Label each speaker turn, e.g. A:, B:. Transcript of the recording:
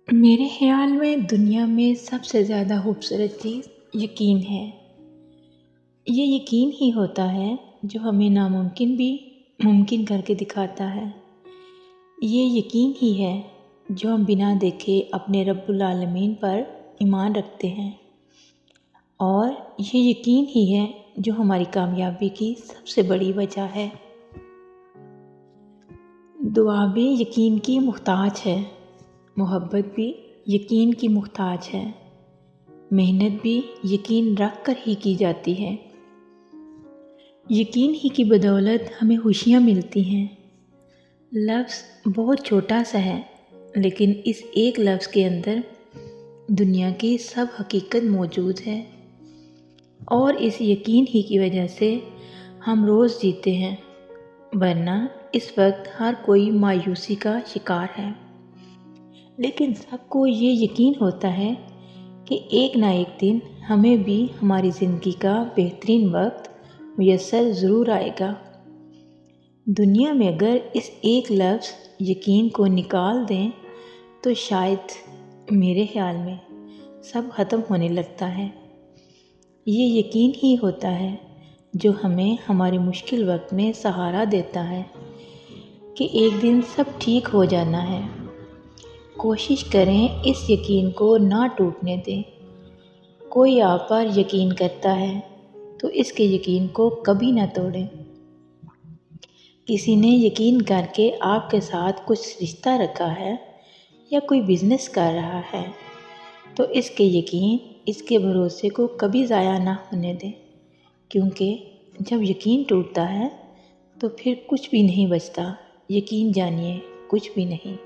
A: میرے خیال میں دنیا میں سب سے زیادہ خوبصورت چیز یقین ہے۔ یہ یقین ہی ہوتا ہے جو ہمیں ناممکن بھی ممکن کر کے دکھاتا ہے۔ یہ یقین ہی ہے جو ہم بنا دیکھے اپنے رب العالمین پر ایمان رکھتے ہیں، اور یہ یقین ہی ہے جو ہماری کامیابی کی سب سے بڑی وجہ ہے۔ دعا بھی یقین کی محتاج ہے، محبت بھی یقین کی محتاج ہے، محنت بھی یقین رکھ کر ہی کی جاتی ہے۔ یقین ہی کی بدولت ہمیں خوشیاں ملتی ہیں۔ لفظ بہت چھوٹا سا ہے، لیکن اس ایک لفظ کے اندر دنیا کی سب حقیقت موجود ہے، اور اس یقین ہی کی وجہ سے ہم روز جیتے ہیں، ورنہ اس وقت ہر کوئی مایوسی کا شکار ہے۔ لیکن سب کو یہ یقین ہوتا ہے کہ ایک نہ ایک دن ہمیں بھی ہماری زندگی کا بہترین وقت میسر ضرور آئے گا۔ دنیا میں اگر اس ایک لفظ یقین کو نکال دیں تو شاید میرے خیال میں سب ختم ہونے لگتا ہے۔ یہ یقین ہی ہوتا ہے جو ہمیں ہمارے مشکل وقت میں سہارا دیتا ہے کہ ایک دن سب ٹھیک ہو جانا ہے۔ کوشش کریں اس یقین کو نہ ٹوٹنے دیں۔ کوئی آپ پر یقین کرتا ہے تو اس کے یقین کو کبھی نہ توڑیں۔ کسی نے یقین کر کے آپ کے ساتھ کچھ رشتہ رکھا ہے یا کوئی بزنس کر رہا ہے تو اس کے یقین، اس کے بھروسے کو کبھی ضائع نہ ہونے دیں، کیونکہ جب یقین ٹوٹتا ہے تو پھر کچھ بھی نہیں بچتا۔ یقین جانیے کچھ بھی نہیں۔